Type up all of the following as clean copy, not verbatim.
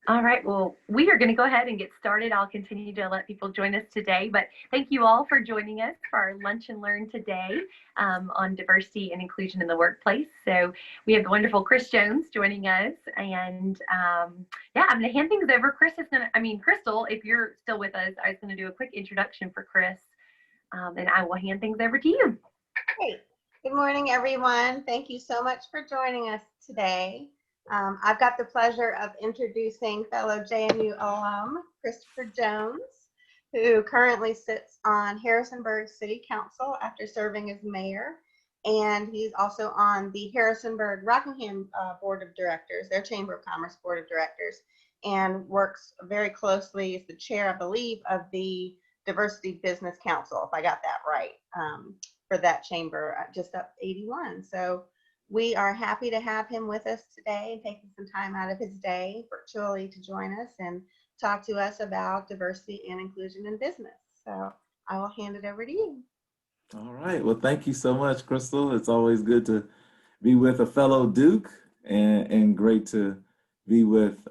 All right, well, we are going to go ahead and get started. I'll continue to let people join us today, but thank you all for joining us for our Lunch and Learn today on diversity and inclusion in the workplace. So we have the wonderful Chris Jones joining us, and yeah, I'm going to hand things over. Crystal, if you're still with us, I was going to do a quick introduction for Chris, and I will hand things over to you. Great. Good morning, everyone. Thank you so much for joining us today. I've got the pleasure of introducing fellow JMU alum, Christopher Jones, who currently sits on Harrisonburg City Council after serving as mayor. And he's also on the Harrisonburg-Rockingham Board of Directors, their Chamber of Commerce Board of Directors, and works very closely as the chair, I believe, of the Diversity Business Council, if I got that right, for that chamber, just up 81. So we are happy to have him with us today and taking some time out of his day virtually to join us and talk to us about diversity and inclusion in business. So I will hand it over to you. All right. Well, thank you so much, Crystal. It's always good to be with a fellow Duke and great to be with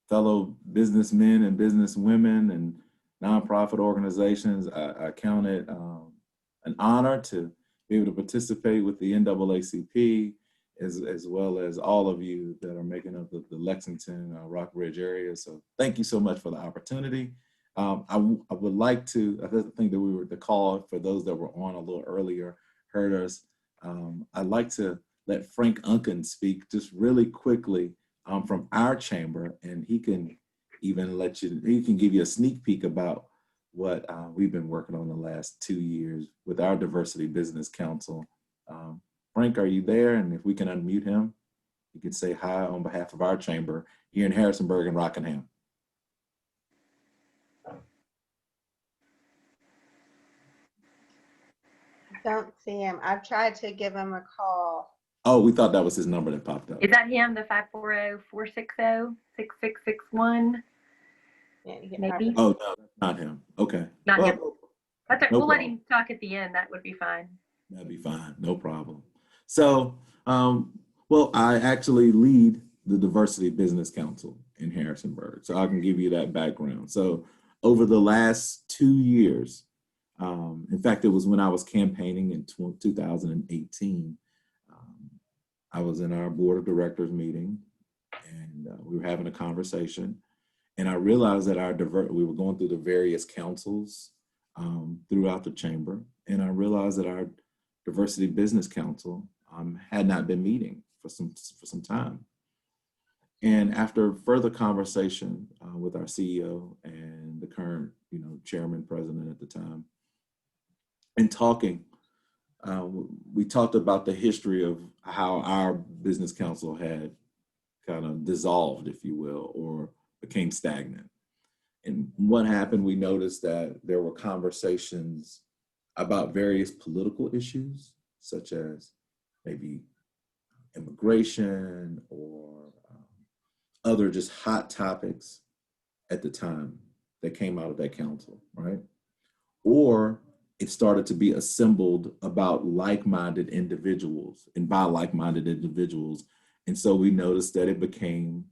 fellow businessmen and businesswomen and nonprofit organizations. I count it an honor to be able to participate with the NAACP, as well as all of you that are making up the Lexington-Rockbridge area. So thank you so much for the opportunity. I would like to, I think that the call for those that were on a little earlier heard us. I'd like to let Frank Unken speak just really quickly from our chamber, and he can even he can give you a sneak peek about what we've been working on the last 2 years with our Diversity Business Council. Frank, are you there? And if we can unmute him, you could say hi on behalf of our chamber here in Harrisonburg and Rockingham. I don't see him. I've tried to give him a call. Oh, we thought that was his number that popped up. Is that him, the 540-460-6661? Yeah, Maybe. Oh, no, that's not him. Okay. Not him. That's right. No We'll let problem. him talk at the end. That would be fine. That'd be fine. No problem. So, well, I actually lead the Diversity Business Council in Harrisonburg. So I can give you that background. So over the last 2 years, in fact, it was when I was campaigning in 2018, I was in our board of directors meeting, and we were having a conversation. And I realized that we were going through the various councils throughout the chamber. And I realized that our Diversity Business Council had not been meeting for some time. And after further conversation with our CEO and the current, chairman, president at the time, and talking, we talked about the history of how our business council had kind of dissolved, if you will, or became stagnant. And what happened, we noticed that there were conversations about various political issues, such as maybe immigration or other just hot topics at the time that came out of that council, right? Or it started to be assembled about like-minded individuals and by like-minded individuals. And so we noticed that it became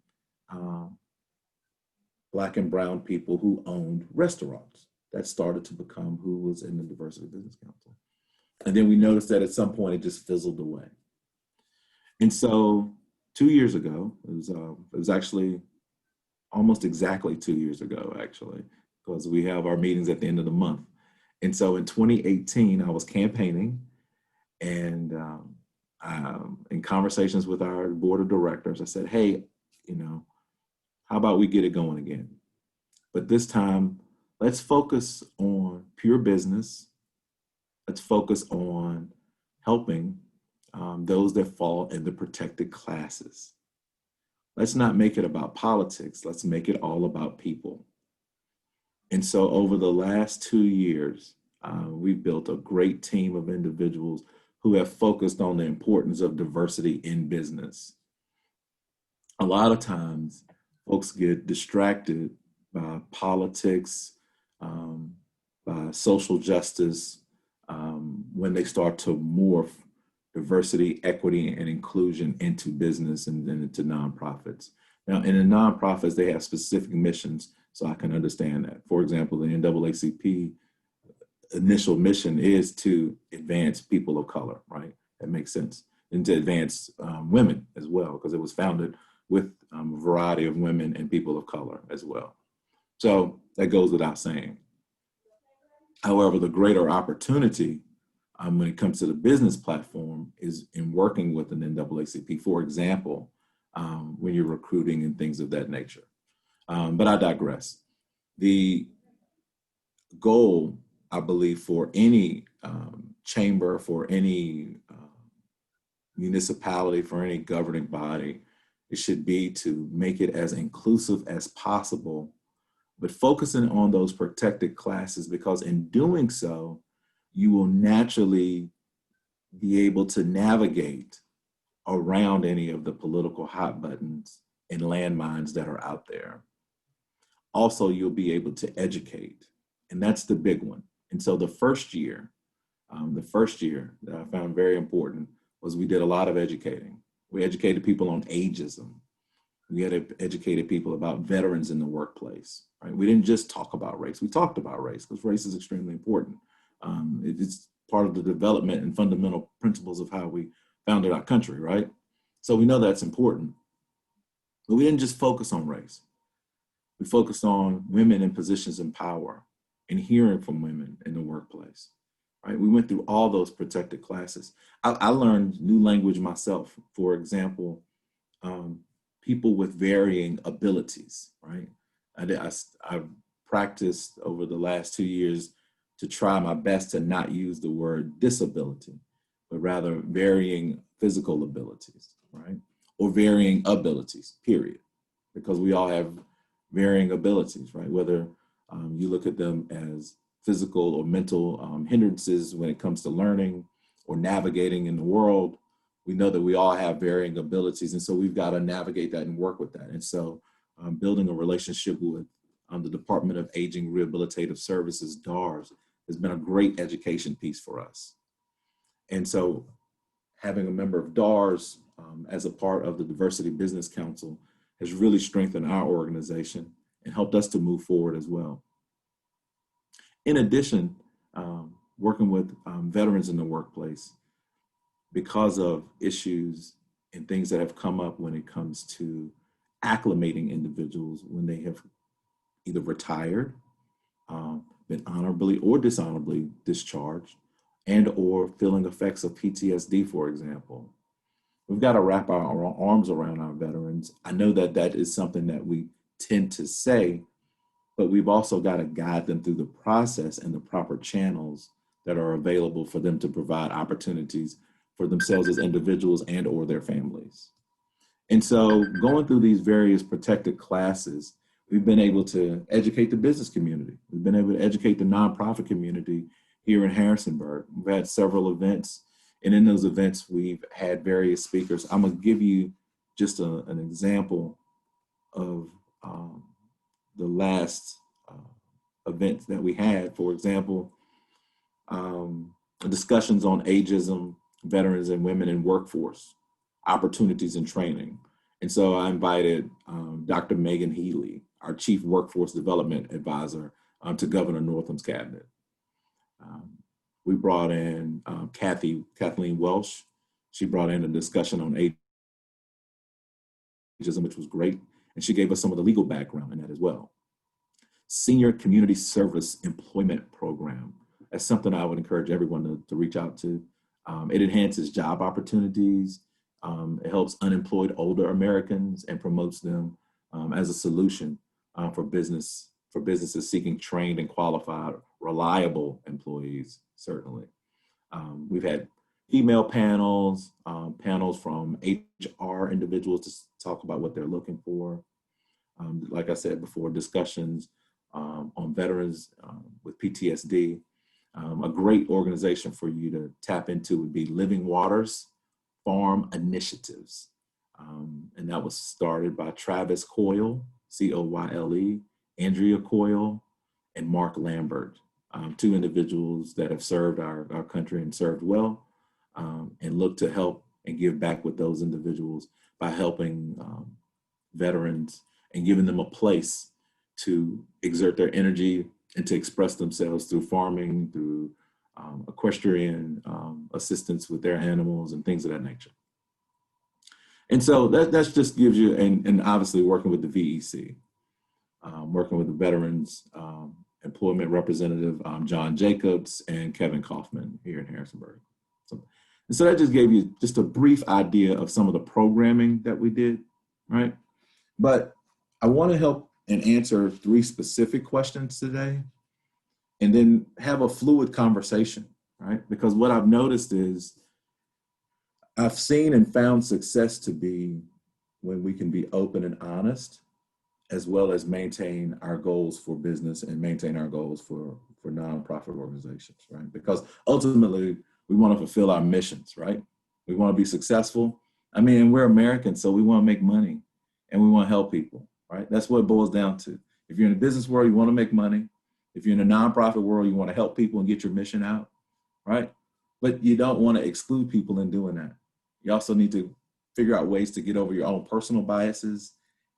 Black and brown people who owned restaurants. That started to become who was in the Diversity Business Council. And then we noticed that at some point it just fizzled away. And so 2 years ago, it was actually almost exactly 2 years ago, actually, because we have our meetings at the end of the month. And so in 2018, I was campaigning, and in conversations with our board of directors, I said, hey, how about we get it going again? But this time, let's focus on pure business. Let's focus on helping those that fall in the protected classes. Let's not make it about politics. Let's make it all about people. And so over the last 2 years, we've built a great team of individuals who have focused on the importance of diversity in business. A lot of times, folks get distracted by politics, by social justice, when they start to morph diversity, equity, and inclusion into business and then into nonprofits. Now, in the nonprofits, they have specific missions, so I can understand that. For example, the NAACP initial mission is to advance people of color, right? That makes sense. And to advance women as well, because it was founded with a variety of women and people of color as well. So that goes without saying. However, the greater opportunity when it comes to the business platform is in working with an NAACP, for example, when you're recruiting and things of that nature. But I digress. The goal, I believe, for any chamber, for any municipality, for any governing body, it should be to make it as inclusive as possible, but focusing on those protected classes, because in doing so, you will naturally be able to navigate around any of the political hot buttons and landmines that are out there. Also, you'll be able to educate, and that's the big one. And so the first year that I found very important was we did a lot of educating. We educated people on ageism. We had educated people about veterans in the workplace, right? We didn't just talk about race. We talked about race because race is extremely important. It's part of the development and fundamental principles of how we founded our country, right? So we know that's important. But we didn't just focus on race. We focused on women in positions of power and hearing from women in the workplace, right? We went through all those protected classes. I learned new language myself. For example, people with varying abilities, right? I've practiced over the last 2 years to try my best to not use the word disability, but rather varying physical abilities, right? Or varying abilities, period. Because we all have varying abilities, right? Whether you look at them as physical or mental hindrances when it comes to learning or navigating in the world, we know that we all have varying abilities. And so we've got to navigate that and work with that. And so building a relationship with the Department of Aging Rehabilitative Services, DARS, has been a great education piece for us. And so having a member of DARS as a part of the Diversity Business Council has really strengthened our organization and helped us to move forward as well. In addition, working with veterans in the workplace, because of issues and things that have come up when it comes to acclimating individuals when they have either retired, been honorably or dishonorably discharged, and or feeling effects of PTSD, for example. We've got to wrap our arms around our veterans. I know that that is something that we tend to say, but we've also got to guide them through the process and the proper channels that are available for them to provide opportunities for themselves as individuals and or their families. And so going through these various protected classes, we've been able to educate the business community. We've been able to educate the nonprofit community here in Harrisonburg. We've had several events, and in those events, we've had various speakers. I'm gonna give you just an example of the last events that we had. For example, discussions on ageism, veterans and women in workforce, opportunities and training. And so I invited Dr. Megan Healy, our Chief Workforce Development Advisor, to Governor Northam's cabinet. We brought in Kathleen Welsh. She brought in a discussion on ageism, which was great. And she gave us some of the legal background in that as well. Senior Community Service Employment Program. That's something I would encourage everyone to reach out to. It enhances job opportunities. It helps unemployed older Americans and promotes them as a solution for businesses seeking trained and qualified, reliable employees, certainly. We've had female panels, panels from HR individuals to talk about what they're looking for. Like I said before, discussions on veterans with PTSD. A great organization for you to tap into would be Living Waters Farm Initiatives. And that was started by Travis Coyle, C-O-Y-L-E, Andrea Coyle, and Mark Lambert, two individuals that have served our country and served well. and look to help and give back with those individuals by helping veterans and giving them a place to exert their energy and to express themselves through farming, through equestrian assistance with their animals and things of that nature. And so that just gives you, and obviously working with the VEC, working with the Veterans Employment Representative, John Jacobs and Kevin Kaufman here in Harrisonburg. So that just gave you just a brief idea of some of the programming that we did, right? But I want to help and answer 3 specific questions today and then have a fluid conversation, right? Because what I've noticed is I've seen and found success to be when we can be open and honest, as well as maintain our goals for business and maintain our goals for nonprofit organizations, right? Because ultimately, we want to fulfill our missions, right? We want to be successful. I mean, we're Americans, so we want to make money and we want to help people, right? That's what it boils down to. If you're in the business world, you want to make money. If you're in the nonprofit world, you want to help people and get your mission out, right? But you don't want to exclude people in doing that. You also need to figure out ways to get over your own personal biases,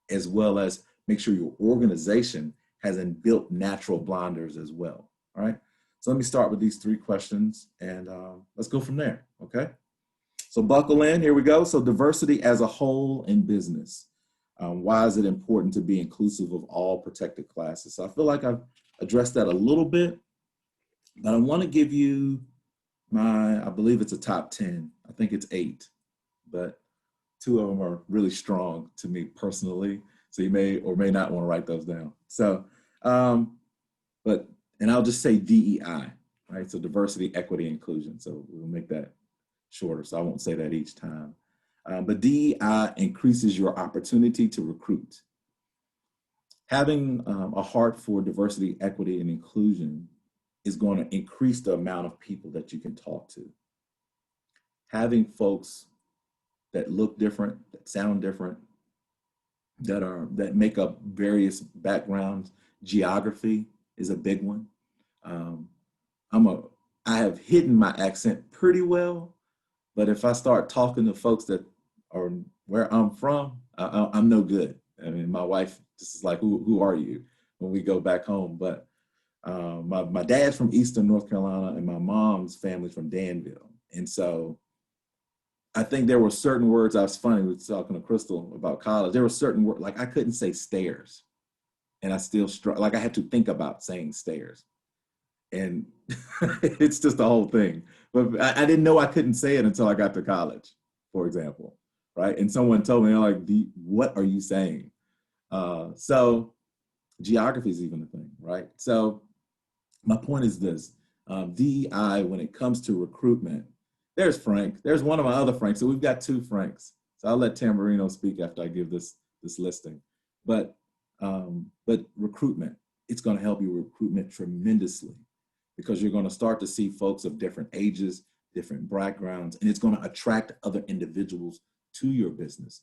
as well as make sure your organization has built natural blinders as well, all right? So let me start with these 3 questions and let's go from there, okay? So buckle in, here we go. So diversity as a whole in business. Why is it important to be inclusive of all protected classes? So I feel like I've addressed that a little bit, but I want to give you I believe it's a top 10. I think it's 8, but 2 of them are really strong to me personally. So you may or may not want to write those down. So, and I'll just say DEI, right? So diversity, equity, inclusion. So we'll make that shorter. So I won't say that each time. But DEI increases your opportunity to recruit. Having a heart for diversity, equity, and inclusion is going to increase the amount of people that you can talk to. Having folks that look different, that sound different, that make up various backgrounds. Geography is a big one. I have hidden my accent pretty well, but if I start talking to folks that are where I'm from, I'm no good. I mean, my wife just is like, who are you when we go back home? But my dad's from Eastern North Carolina and my mom's family's from Danville. And so I think there were certain words, I was funny, we were talking to Crystal about college. There were certain words, like I couldn't say stairs. And I still like I had to think about saying stairs. And it's just the whole thing. But I didn't know I couldn't say it until I got to college, for example, right? And someone told me, like, what are you saying? So geography is even a thing, right? So my point is this, DEI, when it comes to recruitment, there's Frank, there's one of my other Franks. So we've got 2 Franks. So I'll let Tamburino speak after I give this listing. But recruitment, it's going to help you recruitment tremendously because you're going to start to see folks of different ages, different backgrounds, and it's going to attract other individuals to your business,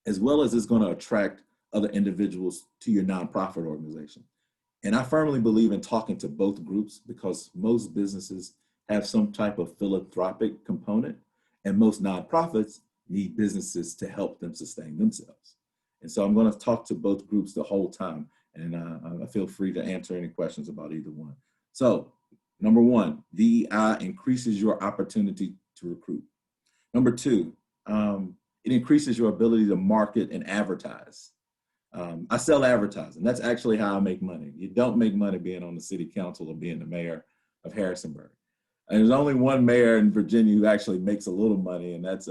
as well as it's going to attract other individuals to your nonprofit organization. And I firmly believe in talking to both groups because most businesses have some type of philanthropic component, and most nonprofits need businesses to help them sustain themselves. And so I'm going to talk to both groups the whole time, and I feel free to answer any questions about either one. So, number 1, DEI increases your opportunity to recruit. Number 2, it increases your ability to market and advertise. I sell advertising. That's actually how I make money. You don't make money being on the city council or being the mayor of Harrisonburg. And there's only one mayor in Virginia who actually makes a little money, and that's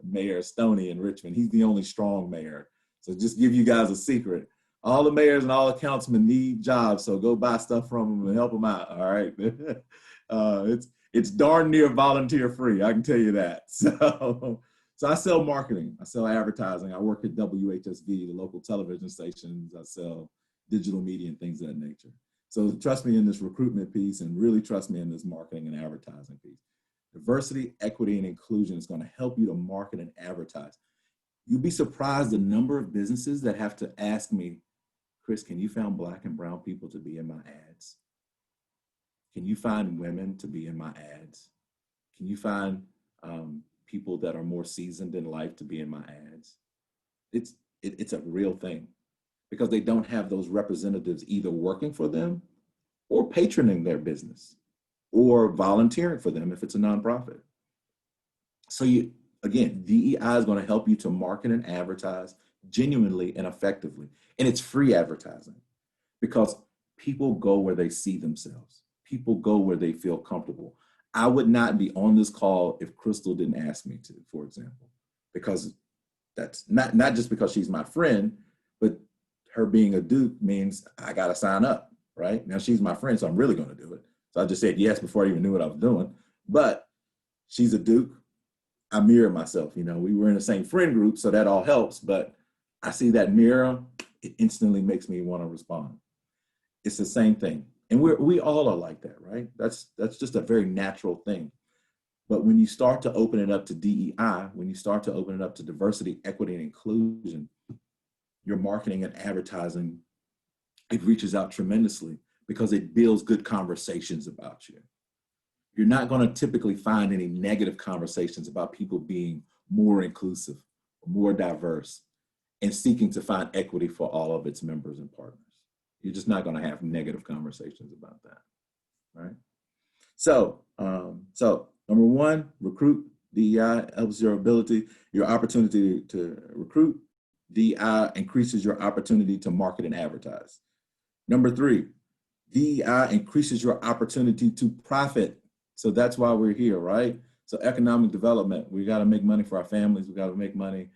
Mayor Stoney in Richmond. He's the only strong mayor. So just give you guys a secret. All the mayors and all the councilmen need jobs, so go buy stuff from them and help them out, all right? It's darn near volunteer free, I can tell you that. So I sell marketing, I sell advertising, I work at WHSV, the local television stations, I sell digital media and things of that nature. So trust me in this recruitment piece and really trust me in this marketing and advertising piece. Diversity, equity, and inclusion is going to help you to market and advertise. You'd be surprised the number of businesses that have to ask me, Chris, can you find Black and brown people to be in my ads? Can you find women to be in my ads? Can you find people that are more seasoned in life to be in my ads. It's a real thing because they don't have those representatives either working for them or patroning their business or volunteering for them if it's a nonprofit. So again, DEI is going to help you to market and advertise genuinely and effectively. And it's free advertising because people go where they see themselves. People go where they feel comfortable. I would not be on this call if Crystal didn't ask me to, for example, because that's not just because she's my friend, but her being a Duke means I got to sign up, right? Now she's my friend, so I'm really going to do it. So I just said yes before I even knew what I was doing. But she's a Duke. I mirror myself. You know, we were in the same friend group, so that all helps. But I see that mirror, it instantly makes me want to respond. It's the same thing. And we all are like that, right? That's just a very natural thing. But when you start to open it up to DEI, when you start to open it up to diversity, equity, and inclusion, your marketing and advertising, it reaches out tremendously because it builds good conversations about you. You're not going to typically find any negative conversations about people being more inclusive, more diverse, and seeking to find equity for all of its members and partners. You're just not going to have negative conversations about that, right? So number one, recruit. DEI helps your opportunity to recruit. DEI increases your opportunity to market and advertise. Number three, DEI increases your opportunity to profit. So that's why we're here, right? So economic development, we got to make money for our families. We got to make money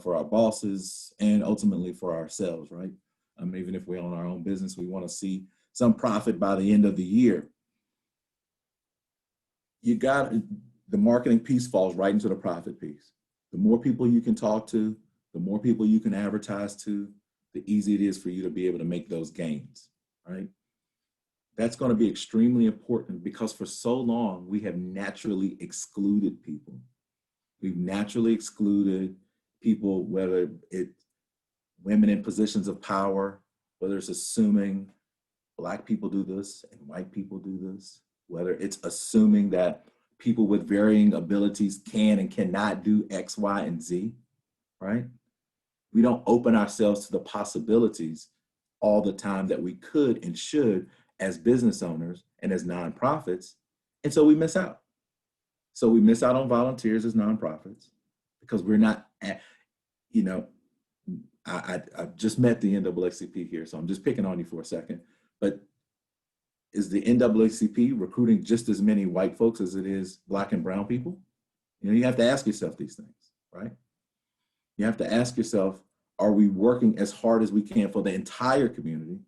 for our bosses and ultimately for ourselves, right? Even if we own our own business, we want to see some profit by the end of the year. The marketing piece falls right into the profit piece. The more people you can talk to, the more people you can advertise to, the easier it is for you to be able to make those gains, right? That's going to be extremely important because for so long, we have naturally excluded people. We've naturally excluded people, whether it's women in positions of power, whether it's assuming Black people do this and white people do this, whether it's assuming that people with varying abilities can and cannot do X, Y, and Z, right? We don't open ourselves to the possibilities all the time that we could and should as business owners and as nonprofits. And so we miss out. So we miss out on volunteers as nonprofits because we're not, I've just met the NAACP here, so I'm just picking on you for a second, but is the NAACP recruiting just as many white folks as it is Black and brown people? You have to ask yourself these things, right? You have to ask yourself, are we working as hard as we can for the entire community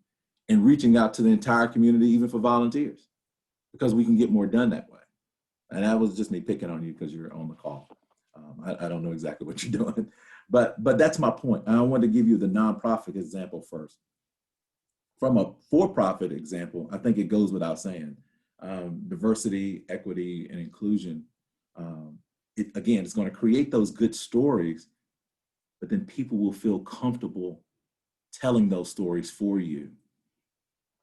and reaching out to the entire community, even for volunteers? Because we can get more done that way. And that was just me picking on you because you're on the call. I don't know exactly what you're doing, but that's my point. I want to give you the nonprofit example first. From a for-profit example, I think it goes without saying, diversity, equity, and inclusion, it's going to create those good stories, but then people will feel comfortable telling those stories for you.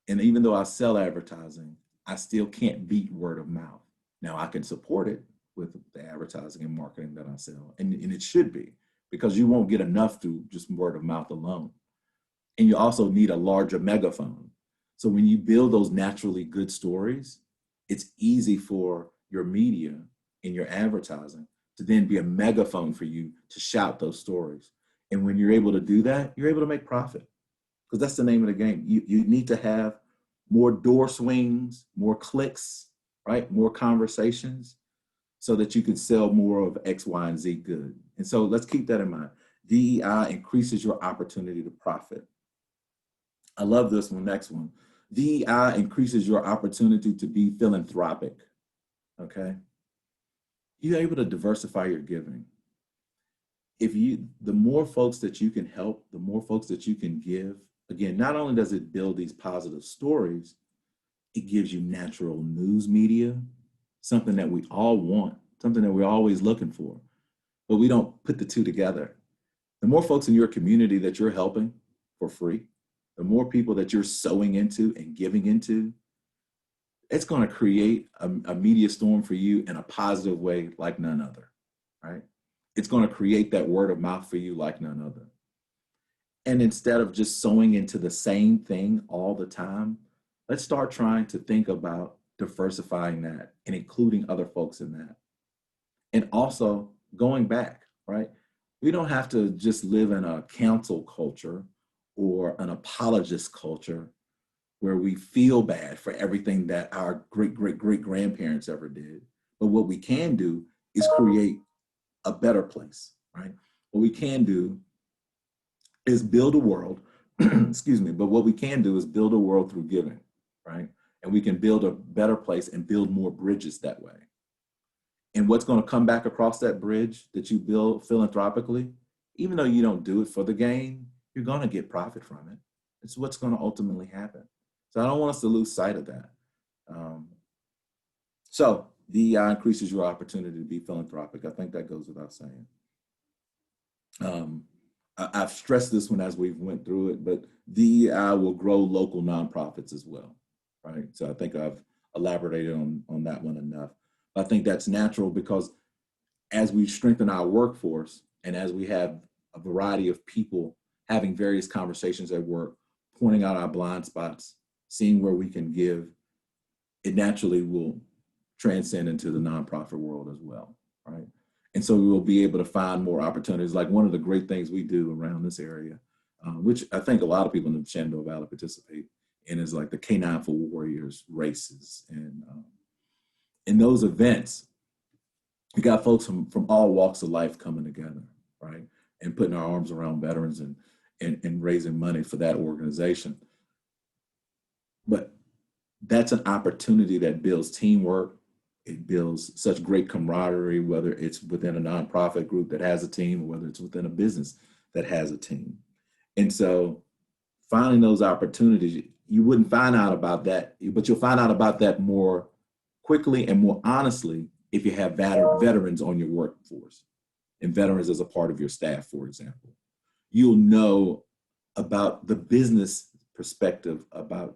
And even though I sell advertising, I still can't beat word of mouth. Now I can support it with the advertising and marketing that I sell, and it should be, because you won't get enough through just word of mouth alone. And you also need a larger megaphone. So when you build those naturally good stories, it's easy for your media and your advertising to then be a megaphone for you to shout those stories. And when you're able to do that, you're able to make profit, because that's the name of the game. You need to have more door swings, more clicks, right? More conversations so that you can sell more of X, Y, and Z good. And so let's keep that in mind. DEI increases your opportunity to profit. I love this one, next one. DEI increases your opportunity to be philanthropic, okay? You're able to diversify your giving. The more folks that you can help, the more folks that you can give, again, not only does it build these positive stories, it gives you natural news media, something that we all want, something that we're always looking for, but we don't put the two together. The more folks in your community that you're helping for free, the more people that you're sowing into and giving into, it's going to create a media storm for you in a positive way like none other, right? It's going to create that word of mouth for you like none other. And instead of just sewing into the same thing all the time, let's start trying to think about diversifying that and including other folks in that. And also going back, right? We don't have to just live in a cancel culture or an apologist culture where we feel bad for everything that our great grandparents ever did. But what we can do is create a better place, right? What we can do is build a world, excuse me, but what we can do is build a world through giving, right? And we can build a better place and build more bridges that way. And what's going to come back across that bridge that you build philanthropically, even though you don't do it for the gain, you're going to get profit from it. It's what's going to ultimately happen. So I don't want us to lose sight of that. So DEI increases your opportunity to be philanthropic. I think that goes without saying. I've stressed this one as we've went through it, but DEI will grow local nonprofits as well, right? So I think I've elaborated on that one enough. I think that's natural because as we strengthen our workforce and as we have a variety of people having various conversations at work, pointing out our blind spots, seeing where we can give, it naturally will transcend into the nonprofit world as well, right? And so we will be able to find more opportunities. Like one of the great things we do around this area, which I think a lot of people in the Shenandoah Valley participate in, is like the K9 for Warriors races. And in those events, we got folks from all walks of life coming together, right? And putting our arms around veterans and raising money for that organization. But that's an opportunity that builds teamwork. It builds such great camaraderie, whether it's within a nonprofit group that has a team, or whether it's within a business that has a team. And so finding those opportunities, you wouldn't find out about that, but you'll find out about that more quickly and more honestly if you have veterans on your workforce and veterans as a part of your staff, for example. You'll know about the business perspective about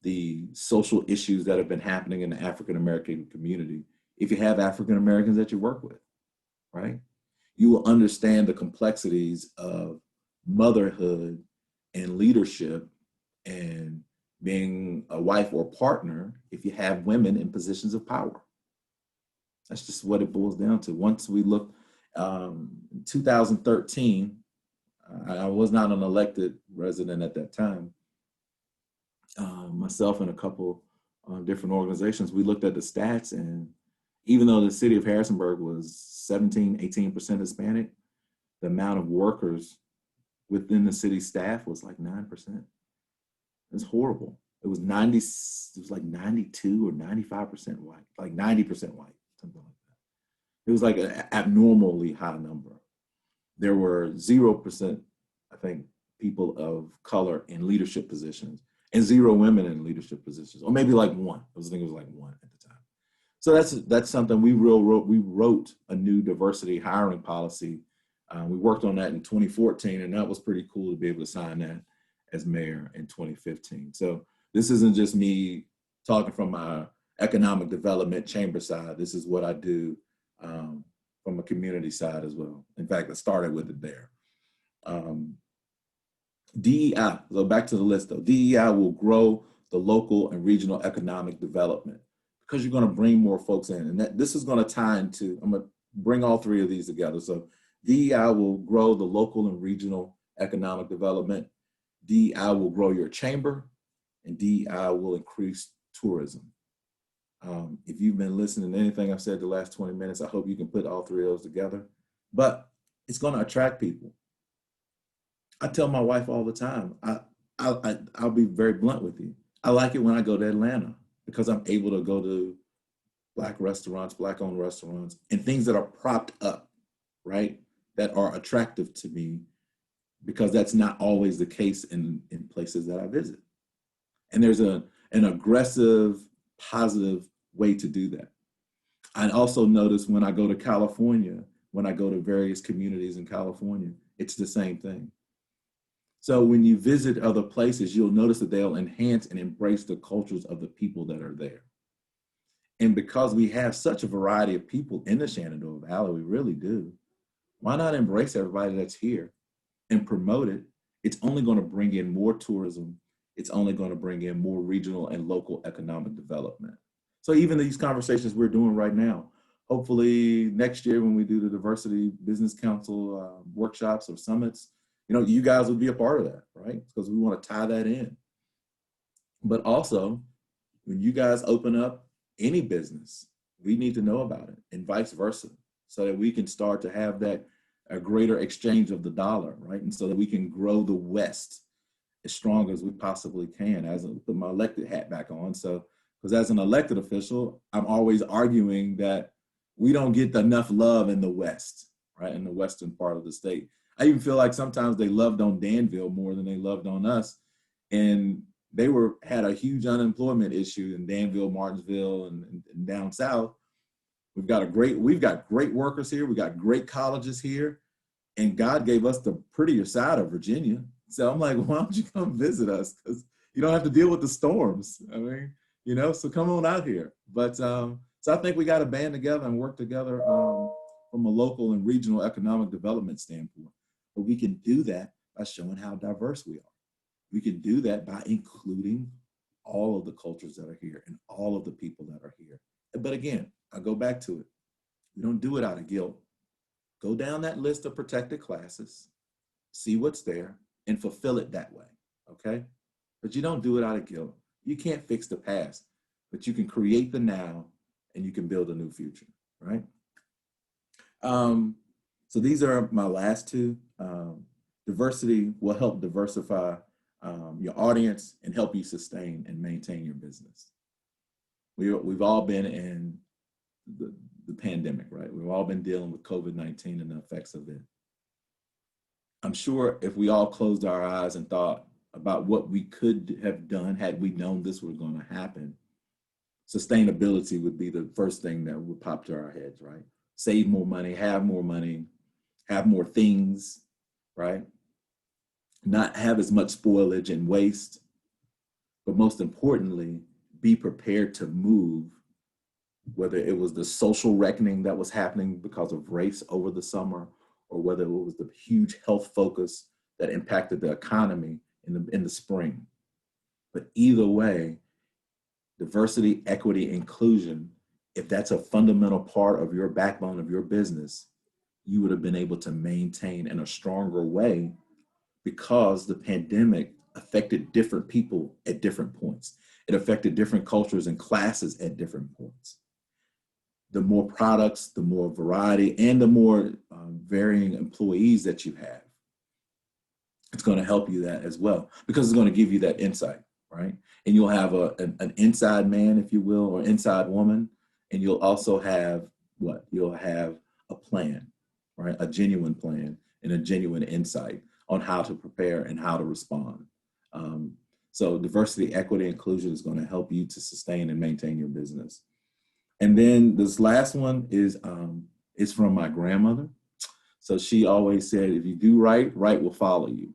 the social issues that have been happening in the African-American community if you have African-Americans that you work with, right? You will understand the complexities of motherhood and leadership and being a wife or partner if you have women in positions of power. That's just what it boils down to. Once we look, in 2013, I was not an elected resident at that time. Myself and a couple different organizations, we looked at the stats, and even though the city of Harrisonburg was 17, 18% Hispanic, the amount of workers within the city staff was like 9%. It's horrible. It was like 92 or 95% white, like 90% white, something like that. It was like an abnormally high number. There were 0%, I think, people of color in leadership positions, and 0 women in leadership positions, or maybe like 1. I think it was like 1 at the time. So that's something we wrote a new diversity hiring policy. We worked on that in 2014, and that was pretty cool to be able to sign that as mayor in 2015. So this isn't just me talking from my economic development chamber side. This is what I do from a community side as well. In fact, I started with it there. DEI, so back to the list though, DEI will grow the local and regional economic development because you're going to bring more folks in. And this is going to tie into, I'm going to bring all 3 of these together. So DEI will grow the local and regional economic development. DEI will grow your chamber, and DEI will increase tourism. If you've been listening to anything I've said the last 20 minutes, I hope you can put all 3 of those together. But it's going to attract people. I tell my wife all the time, I'll be very blunt with you. I like it when I go to Atlanta because I'm able to go to Black restaurants, Black-owned restaurants, and things that are propped up, right? That are attractive to me, because that's not always the case in places that I visit. And there's an aggressive, positive way to do that. I also notice when I go to California, when I go to various communities in California, it's the same thing. So when you visit other places, you'll notice that they'll enhance and embrace the cultures of the people that are there. And because we have such a variety of people in the Shenandoah Valley, we really do, why not embrace everybody that's here and promote it? It's only going to bring in more tourism. It's only going to bring in more regional and local economic development. So even these conversations we're doing right now, hopefully next year when we do the Diversity Business Council workshops or summits, you guys will be a part of that, right? Because we want to tie that in. But also, when you guys open up any business, we need to know about it, and vice versa, so that we can start to have that a greater exchange of the dollar, right? And so that we can grow the West as strong as we possibly can. As I put my elected hat back on, so because as an elected official, I'm always arguing that we don't get enough love in the West, right? In the western part of the state. I even feel like sometimes they loved on Danville more than they loved on us. And they had a huge unemployment issue in Danville, Martinsville, and down south. We've got great workers here. We got great colleges here. And God gave us the prettier side of Virginia. So I'm like, why don't you come visit us? Because you don't have to deal with the storms. I mean, so come on out here. But so I think we got to band together and work together from a local and regional economic development standpoint. But we can do that by showing how diverse we are. We can do that by including all of the cultures that are here and all of the people that are here. But again, I go back to it. We don't do it out of guilt. Go down that list of protected classes, see what's there, and fulfill it that way, okay? But you don't do it out of guilt. You can't fix the past, but you can create the now and you can build a new future, right? So these are my last two. Diversity will help diversify your audience and help you sustain and maintain your business. We've all been in the pandemic, right? We've all been dealing with COVID-19 and the effects of it. I'm sure if we all closed our eyes and thought about what we could have done had we known this was going to happen, sustainability would be the first thing that would pop to our heads, right? Save more money, have more things, right? Not have as much spoilage and waste, but most importantly, be prepared to move, whether it was the social reckoning that was happening because of race over the summer, or whether it was the huge health focus that impacted the economy in the spring. But either way, diversity, equity, inclusion, if that's a fundamental part of your backbone of your business, you would have been able to maintain in a stronger way because the pandemic affected different people at different points. It affected different cultures and classes at different points. The more products, the more variety, and the more varying employees that you have, it's going to help you that as well, because it's going to give you that insight, right? And you'll have an inside man, if you will, or inside woman, and you'll also have what? You'll have a plan, right? A genuine plan and a genuine insight on how to prepare and how to respond. So diversity, equity, inclusion is going to help you to sustain and maintain your business. And then this last one is from my grandmother. So she always said, if you do right, right will follow you.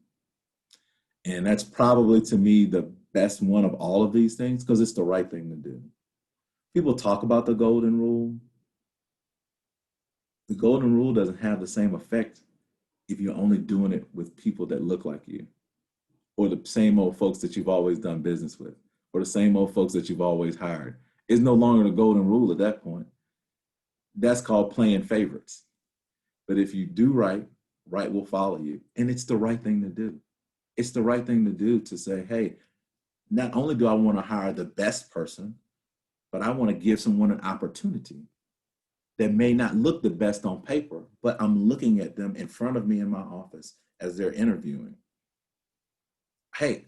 And that's probably, to me, the best one of all of these things, because it's the right thing to do. People talk about the golden rule. The golden rule doesn't have the same effect if you're only doing it with people that look like you, or the same old folks that you've always done business with, or the same old folks that you've always hired. It's no longer the golden rule at that point. That's called playing favorites. But if you do right, right will follow you. And it's the right thing to do. It's the right thing to do to say, hey, not only do I want to hire the best person, but I want to give someone an opportunity that may not look the best on paper, but I'm looking at them in front of me in my office as they're interviewing. Hey,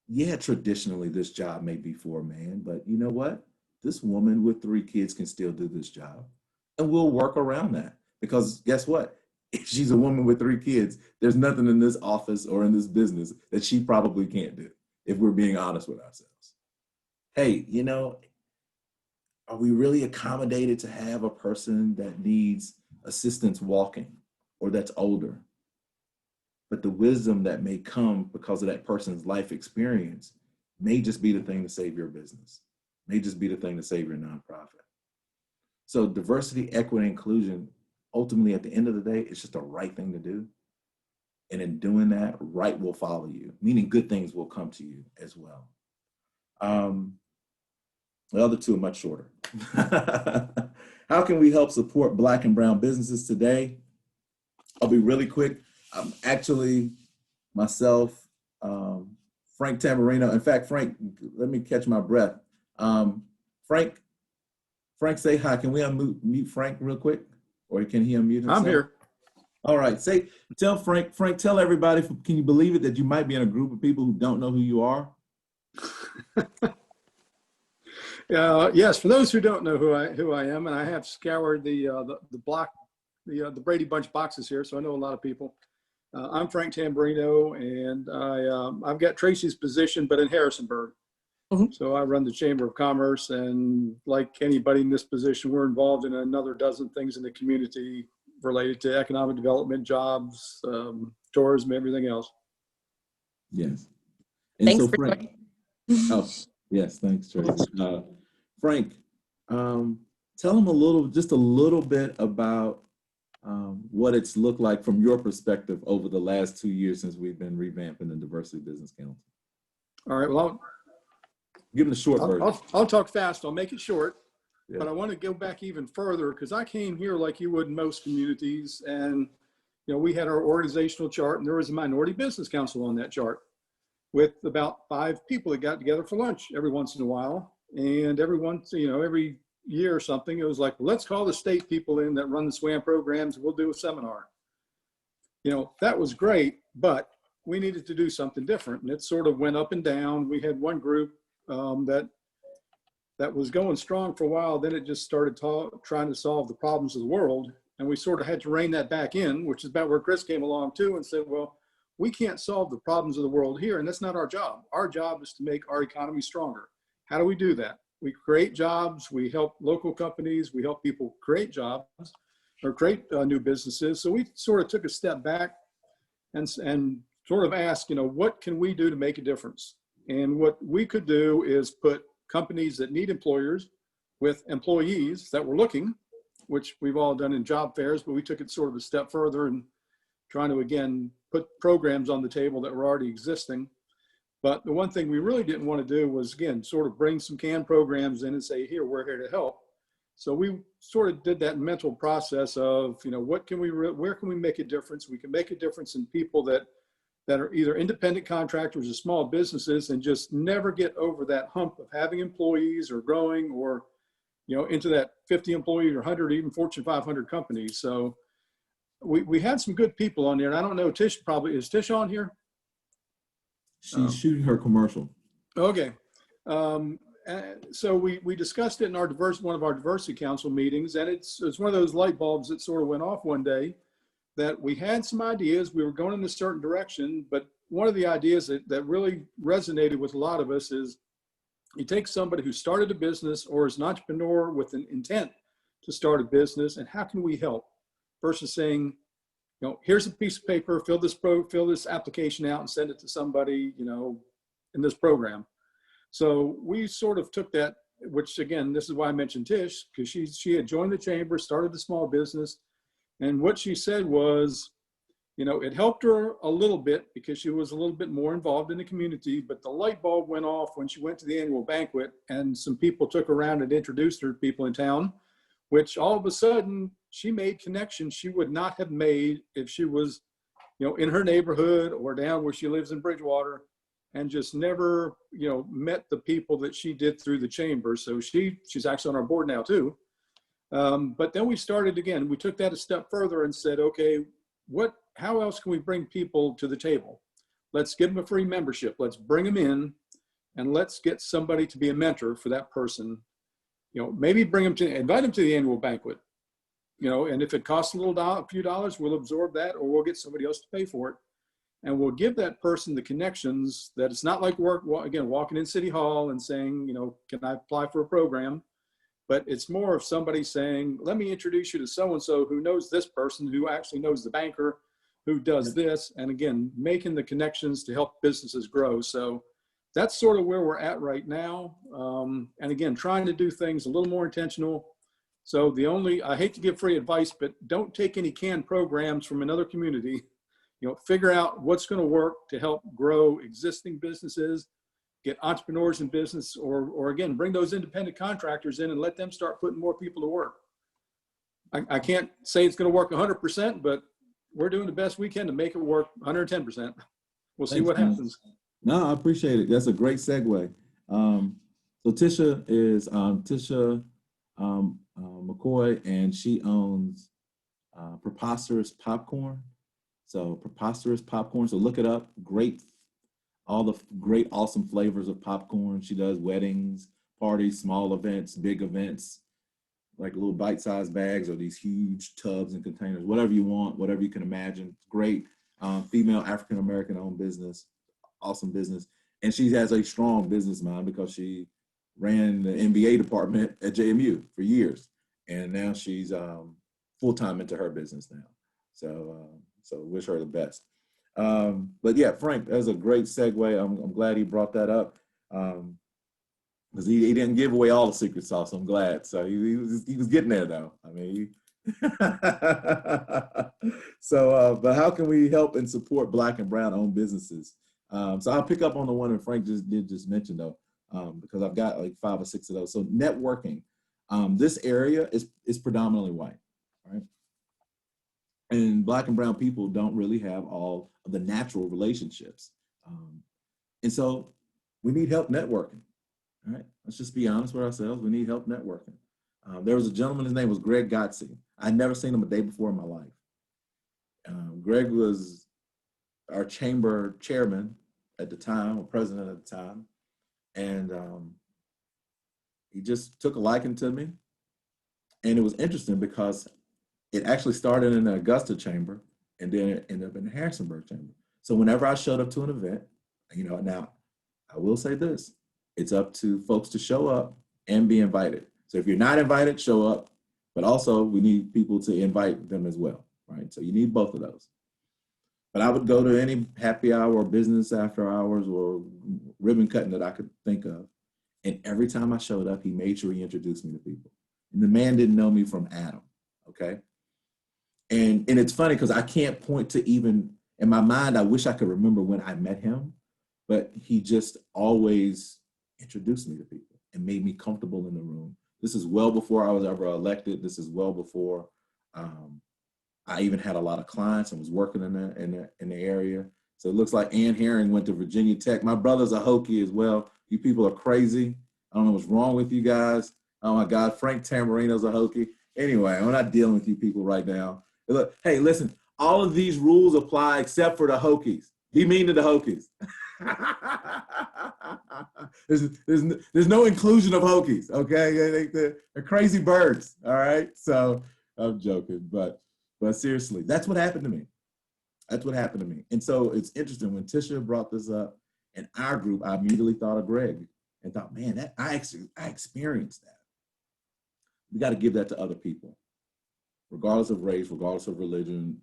yeah, traditionally this job may be for a man, but you know what? This woman with 3 kids can still do this job. And we'll work around that, because guess what? If she's a woman with 3 kids, there's nothing in this office or in this business that she probably can't do, if we're being honest with ourselves. Hey, are we really accommodated to have a person that needs assistance walking or that's older? but the wisdom that may come because of that person's life experience may just be the thing to save your business, may just be the thing to save your nonprofit. So diversity, equity, inclusion, ultimately at the end of the day, it's just the right thing to do. And in doing that, right will follow you, meaning good things will come to you as well. The other two are much shorter. How can we help support Black and brown businesses today? I'll be really quick. Actually, myself, Frank Tamburino. In fact, Frank, let me catch my breath. Frank, say hi. Can we unmute Frank real quick? Or can he unmute himself? I'm here. All right. Tell Frank, tell everybody, can you believe it that you might be in a group of people who don't know who you are? Yes, for those who don't know who I am, and I have scoured the Brady Bunch boxes here, so I know a lot of people. I'm Frank Tamburino, and I've got Tracy's position, but in Harrisonburg. Mm-hmm. So I run the Chamber of Commerce, and like anybody in this position, we're involved in another dozen things in the community related to economic development, jobs, tourism, everything else. Yes. And Thanks so for Frank, yes, thanks, Tracy. Frank, tell them just a little bit about what it's looked like from your perspective over the last 2 years since we've been revamping the Diversity Business Council. All right, well, give them the short version. I'll talk fast, I'll make it short, yeah. But I want to go back even further because I came here like you would in most communities, and we had our organizational chart, and there was a minority business council on that chart with about 5 people that got together for lunch every once in a while. And every year or something, it was like, well, let's call the state people in that run the SWAM programs, and we'll do a seminar. That was great, but we needed to do something different. And it sort of went up and down. We had one group that was going strong for a while. Then it just started trying to solve the problems of the world. And we sort of had to rein that back in, which is about where Chris came along too and said, well, we can't solve the problems of the world here, and that's not our job. Our job is to make our economy stronger. How do we do that? We create jobs, we help local companies, we help people create jobs or create new businesses. So we sort of took a step back and sort of asked, what can we do to make a difference? And what we could do is put companies that need employers with employees that were looking, which we've all done in job fairs, but we took it sort of a step further and trying to, again, put programs on the table that were already existing. But the one thing we really didn't want to do was, again, sort of bring some canned programs in and say, here, we're here to help. So we sort of did that mental process of, where can we make a difference? We can make a difference in people that are either independent contractors or small businesses and just never get over that hump of having employees or growing or, into that 50 employee or 100, even Fortune 500 companies. So we had some good people on there. And I don't know, is Tish on here? She's shooting her commercial. Okay. So we discussed it in one of our diversity council meetings, and it's one of those light bulbs that sort of went off one day that we had some ideas. We were going in a certain direction, but one of the ideas that really resonated with a lot of us is you take somebody who started a business or is an entrepreneur with an intent to start a business, and how can we help? Versus saying, here's a piece of paper, fill this application out and send it to somebody, in this program. So we sort of took that, which again, this is why I mentioned Tish, because she had joined the chamber, started a small business. And what she said was, it helped her a little bit because she was a little bit more involved in the community, but the light bulb went off when she went to the annual banquet and some people took her around and introduced her to people in town, which all of a sudden she made connections she would not have made if she was, in her neighborhood or down where she lives in Bridgewater, and just never, met the people that she did through the chamber. So she's actually on our board now too. But then we started again. We took that a step further and said, okay, how else can we bring people to the table? Let's give them a free membership. Let's bring them in, and let's get somebody to be a mentor for that person. Maybe invite them to the annual banquet. And if it costs a few dollars, we'll absorb that, or we'll get somebody else to pay for it. And we'll give that person the connections that it's not like walking in City Hall and saying, can I apply for a program? But it's more of somebody saying, let me introduce you to so-and-so who knows this person, who actually knows the banker, who does this, and again, making the connections to help businesses grow. So that's sort of where we're at right now. And again, trying to do things a little more intentional. So I hate to give free advice, but don't take any canned programs from another community. Figure out what's going to work to help grow existing businesses, get entrepreneurs in business, or again, bring those independent contractors in and let them start putting more people to work. I can't say it's going to work 100%, but we're doing the best we can to make it work 110%. We'll see what happens. No, I appreciate it. That's a great segue. So Tisha is Tisha McCoy, and she owns Preposterous Popcorn. So Preposterous Popcorn. So look it up. All the great, awesome flavors of popcorn. She does weddings, parties, small events, big events, like little bite-sized bags or these huge tubs and containers, whatever you want, whatever you can imagine. Great female African-American owned business, awesome business. And she has a strong business mind because she ran the MBA department at JMU for years. And now she's full-time into her business now. So wish her the best. But yeah, Frank, that was a great segue. I'm glad he brought that up. Because he didn't give away all the secret sauce. I'm glad. So he was getting there though. I mean, but how can we help and support Black and Brown owned businesses? So I'll pick up on the one that Frank just mentioned though, because I've got like 5 or 6 of those. So networking, this area is predominantly white, right? And Black and Brown people don't really have all of the natural relationships. And so we need help networking. All right, let's just be honest with ourselves. We need help networking. There was a gentleman, his name was Greg Gotze. I'd never seen him a day before in my life. Greg was our chamber chairman at the time, or president at the time. And he just took a liking to me. And it was interesting because it actually started in the Augusta chamber and then it ended up in the Harrisonburg chamber. So whenever I showed up to an event, now I will say this, it's up to folks to show up and be invited. So if you're not invited, show up, but also we need people to invite them as well, right? So you need both of those. But I would go to any happy hour or business after hours or ribbon cutting that I could think of. And every time I showed up, he made sure he introduced me to people. And the man didn't know me from Adam, okay? And it's funny because I can't point to even, in my mind, I wish I could remember when I met him, but he just always introduced me to people and made me comfortable in the room. This is well before I was ever elected. This is well before I even had a lot of clients and was working in the area. So it looks like Ann Herring went to Virginia Tech. My brother's a Hokie as well. You people are crazy. I don't know what's wrong with you guys. Oh my God, Frank Tamarino's a Hokie. Anyway, I'm not dealing with you people right now. Look, hey, listen, all of these rules apply except for the Hokies. Be mean to the Hokies. there's no inclusion of Hokies, okay? They're crazy birds, all right? So I'm joking, but seriously, that's what happened to me. That's what happened to me. And so it's interesting when Tisha brought this up in our group, I immediately thought of Greg and thought, man, I experienced that. We got to give that to other people, regardless of race, regardless of religion.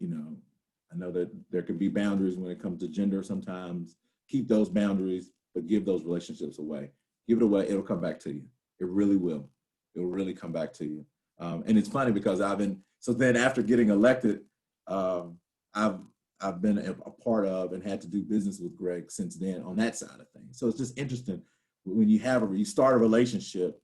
I know that there can be boundaries when it comes to gender sometimes. Keep those boundaries, but give those relationships away. Give it away, it'll come back to you. It really will. It will really come back to you. And it's funny because then after getting elected, I've been a part of and had to do business with Greg since then on that side of things. So it's just interesting when you start a relationship,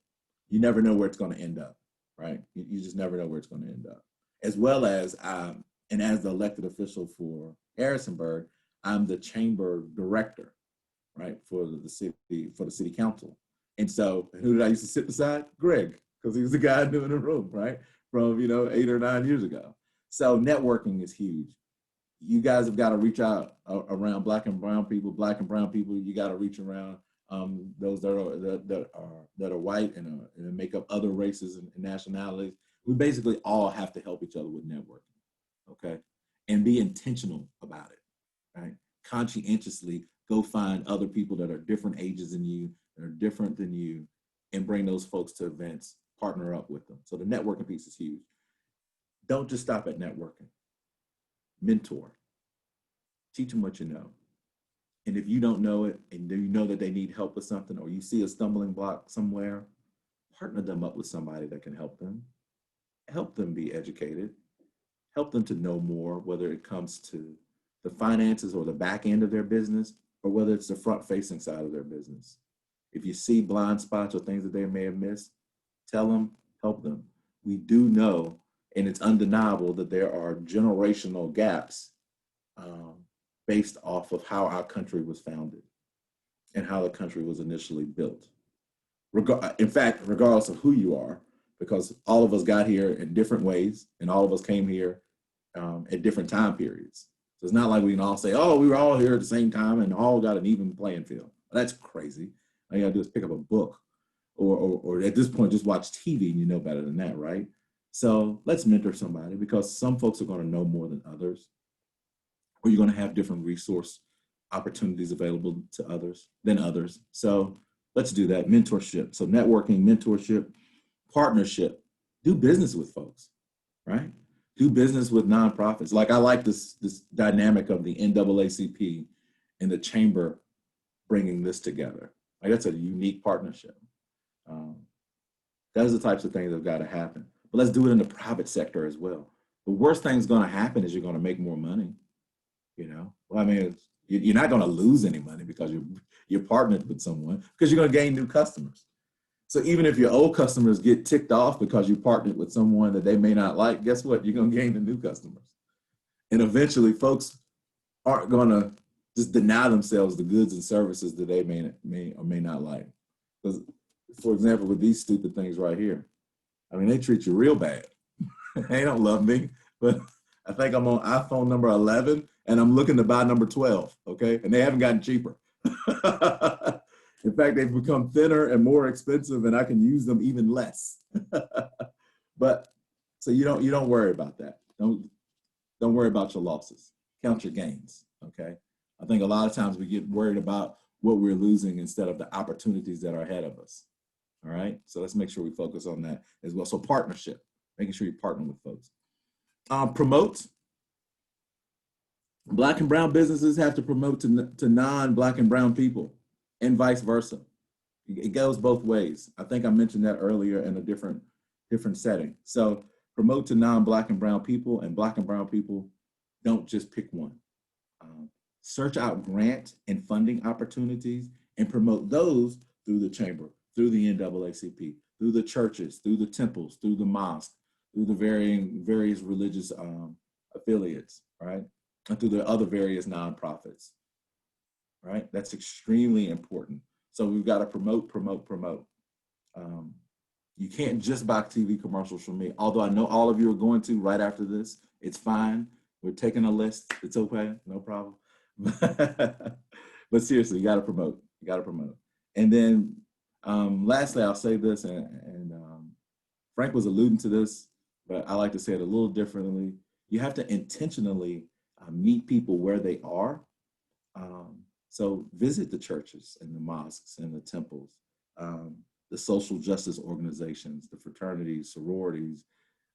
you never know where it's going to end up, right? You just never know where it's going to end up. As well as, and as the elected official for Harrisonburg, I'm the chamber director, right, for the city council. And so who did I used to sit beside? Greg, because he was the guy I knew in the room, right, from 8 or 9 years ago. So networking is huge. You guys have got to reach out around Black and Brown people. You got to reach around those that are white and make up other races and nationalities. We basically all have to help each other with networking, okay? And be intentional about it, right? Conscientiously go find other people that are different ages than you, that are different than you, and bring those folks to events, partner up with them. So the networking piece is huge. Don't just stop at networking. Mentor. Teach them what you know. And if you don't know it and you know that they need help with something, or you see a stumbling block somewhere, partner them up with somebody that can help them. Help them be educated. Help them to know more, whether it comes to the finances or the back end of their business, or whether it's the front facing side of their business. If you see blind spots or things that they may have missed, tell them, help them. We do know, and it's undeniable, that there are generational gaps based off of how our country was founded and how the country was initially built. In fact, regardless of who you are, because all of us got here in different ways and all of us came here at different time periods. So it's not like we can all say, oh, we were all here at the same time and all got an even playing field. Well, that's crazy. All you gotta do is pick up a book or at this point, just watch TV and you know better than that, right? So let's mentor somebody, because some folks are gonna know more than others, or you're gonna have different resource opportunities available to others than others. So let's do that. Mentorship. So networking, mentorship, partnership. Do business with folks, right? Do business with nonprofits. Like I like this dynamic of the NAACP and the chamber bringing this together. Like that's a unique partnership. Those are the types of things that have got to happen. But let's do it in the private sector as well. The worst thing that's going to happen is you're going to make more money. You know, well, I mean, you're not going to lose any money because you're partnered with someone, because you're going to gain new customers. So even if your old customers get ticked off because you partnered with someone that they may not like, guess what? You're going to gain the new customers. And eventually folks aren't going to just deny themselves the goods and services that they may or may not like. Because, for example, with these stupid things right here, I mean, they treat you real bad. They don't love me, but I think I'm on iPhone number 11 and I'm looking to buy number 12, okay? And they haven't gotten cheaper. In fact, they've become thinner and more expensive, and I can use them even less. But so you don't worry about that. Don't worry about your losses. Count your gains, okay? I think a lot of times we get worried about what we're losing instead of the opportunities that are ahead of us. All right, so let's make sure we focus on that as well. So partnership, making sure you partner with folks. Promote. Black and brown businesses have to promote to non-Black and brown people, and vice versa. It goes both ways. I think I mentioned that earlier in a different setting. So promote to non-Black and brown people, and Black and brown people, don't just pick one. Search out grant and funding opportunities and promote those through the chamber, through the NAACP, through the churches, through the temples, through the mosque, through the various religious affiliates, right? And through the other various nonprofits, right? That's extremely important. So we've got to promote. You can't just buy TV commercials from me, although I know all of you are going to right after this. It's fine. We're taking a list. It's okay, no problem. But seriously, you got to promote. You got to promote. And then lastly, I'll say this, and Frank was alluding to this, but I like to say it a little differently. You have to intentionally meet people where they are. So visit the churches and the mosques and the temples, the social justice organizations, the fraternities, sororities,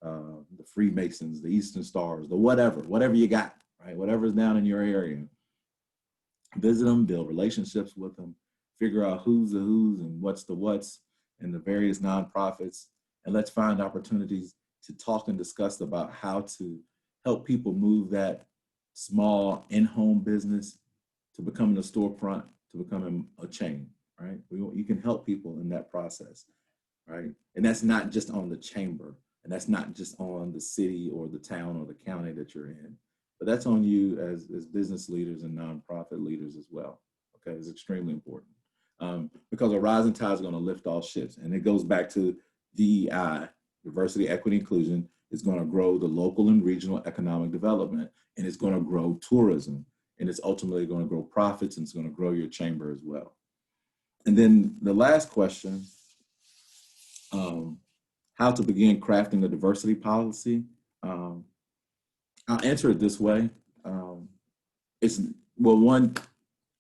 the Freemasons, the Eastern Stars, the whatever you got, right? Whatever's down in your area. Visit them, build relationships with them, figure out who's the who's and what's the what's in the various nonprofits, and let's find opportunities to talk and discuss about how to help people move that small in-home business to becoming a storefront, to becoming a chain, right? You can help people in that process, right? And that's not just on the chamber, and that's not just on the city or the town or the county that you're in, but that's on you as business leaders and nonprofit leaders as well, okay? It's extremely important because a rising tide is gonna lift all ships, and it goes back to DEI, diversity, equity, inclusion, is gonna grow the local and regional economic development, and it's gonna grow tourism, and it's ultimately gonna grow profits, and it's gonna grow your chamber as well. And then the last question, how to begin crafting a diversity policy. I'll answer it this way. One,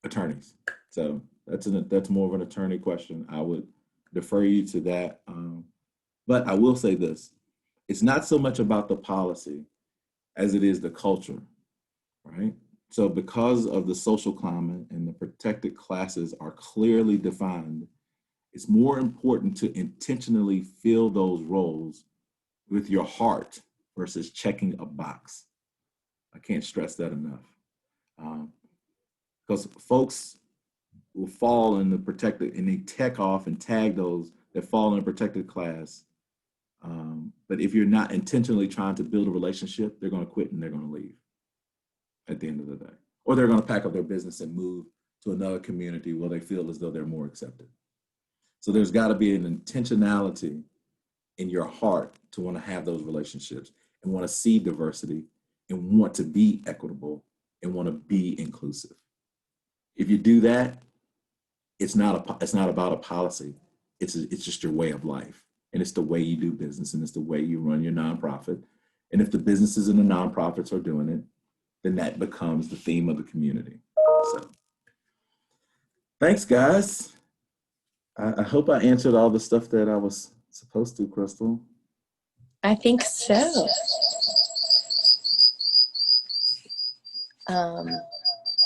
attorneys. So that's more of an attorney question. I would defer you to that. But I will say this, it's not so much about the policy as it is the culture, right? So because of the social climate and the protected classes are clearly defined, it's more important to intentionally fill those roles with your heart versus checking a box. I can't stress that enough. Because folks will fall in the protected, and they tech off and tag those that fall in a protected class. But if you're not intentionally trying to build a relationship, they're going to quit and they're going to leave at the end of the day. Or they're going to pack up their business and move to another community where they feel as though they're more accepted. So there's got to be an intentionality in your heart to want to have those relationships and want to see diversity and want to be equitable and want to be inclusive. If you do that, it's not about a policy. It's just your way of life. And it's the way you do business, and it's the way you run your nonprofit. And if the businesses and the nonprofits are doing it, then that becomes the theme of the community. So thanks, guys. I hope I answered all the stuff that I was supposed to, Crystal. I think so.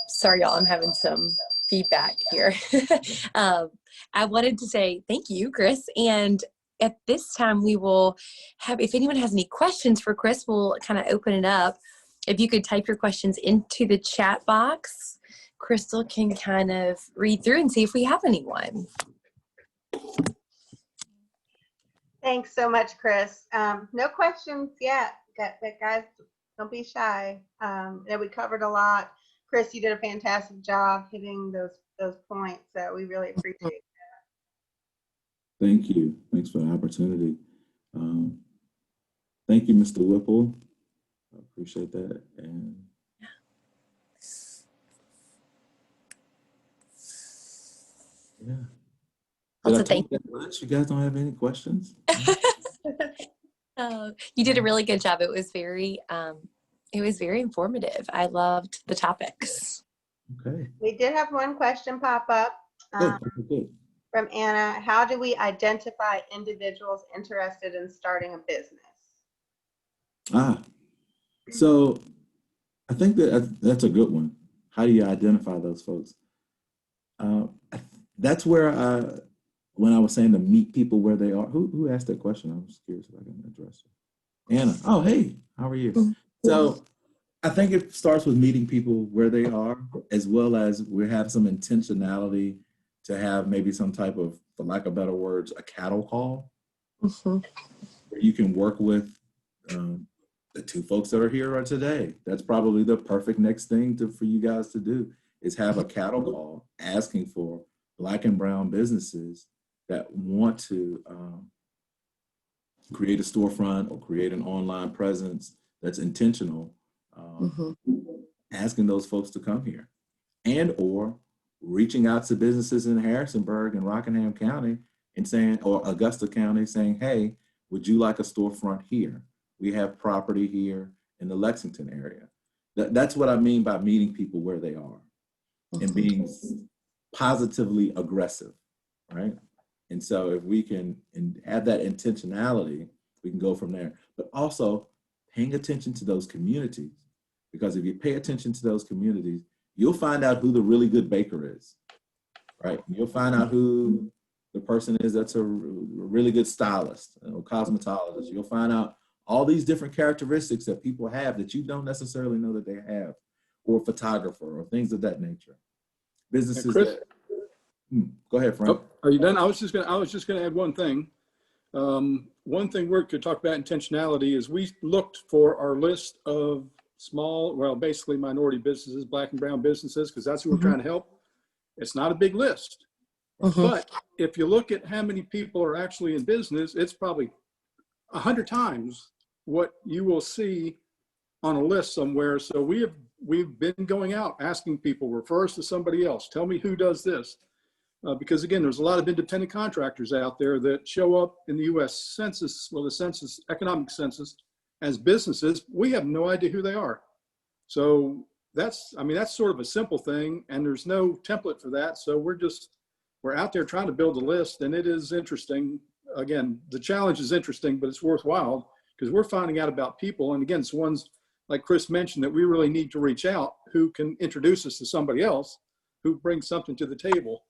Sorry, y'all, I'm having some feedback here. I wanted to say thank you, Chris. And at this time, we will have, if anyone has any questions for Chris, we'll kind of open it up. If you could type your questions into the chat box, Crystal can kind of read through and see if we have anyone. Thanks so much, Chris. No questions yet, but guys, don't be shy. We covered a lot. Chris, you did a fantastic job hitting those points, so we really appreciate it. Thank you. Thanks for the opportunity. Thank you, Mr. Whipple. I appreciate that. And yeah. Also, thank you. You guys don't have any questions? You did a really good job. It was very informative. I loved the topics. Okay. We did have one question pop up. Good. From Anna. How do we identify individuals interested in starting a business? So I think that's a good one. How do you identify those folks? That's where when I was saying to meet people where they are. Who asked that question? I'm just curious if I can address it. Anna. Oh, hey, how are you? So I think it starts with meeting people where they are, as well as we have some intentionality to have maybe some type of, for lack of better words, a cattle call. Where you can work with the two folks that are here today. That's probably the perfect next thing for you guys to do, is have a cattle call asking for Black and brown businesses that want to create a storefront or create an online presence that's intentional, asking those folks to come here, and or reaching out to businesses in Harrisonburg and Rockingham County and saying, or Augusta County, saying, hey, would you like a storefront here? We have property here in the Lexington area. That's what I mean by meeting people where they are and being positively aggressive, right? And so if we can have that intentionality, we can go from there. But also paying attention to those communities, because if you pay attention to those communities, you'll find out who the really good baker is, right? You'll find out who the person is that's a really good stylist or cosmetologist. You'll find out all these different characteristics that people have that you don't necessarily know that they have, or photographer or things of that nature. Businesses. Chris, go ahead, Frank. Oh, are you done? I was just gonna add one thing. One thing we could talk about intentionality is we looked for our list of small, well, basically minority businesses, Black and brown businesses, because that's who we're trying to help. It's not a big list, but if you look at how many people are actually in business, it's probably 100 times what you will see on a list somewhere. So we've been going out asking people, refer us to somebody else, tell me who does this. Because again, there's a lot of independent contractors out there that show up in the US Census, well, the census, economic census, as businesses. We have no idea who they are. So that's sort of a simple thing, and there's no template for that. So we're out there trying to build a list, and it is interesting. Again, the challenge is interesting, but it's worthwhile because we're finding out about people. And again, it's ones like Chris mentioned, that we really need to reach out who can introduce us to somebody else who brings something to the table.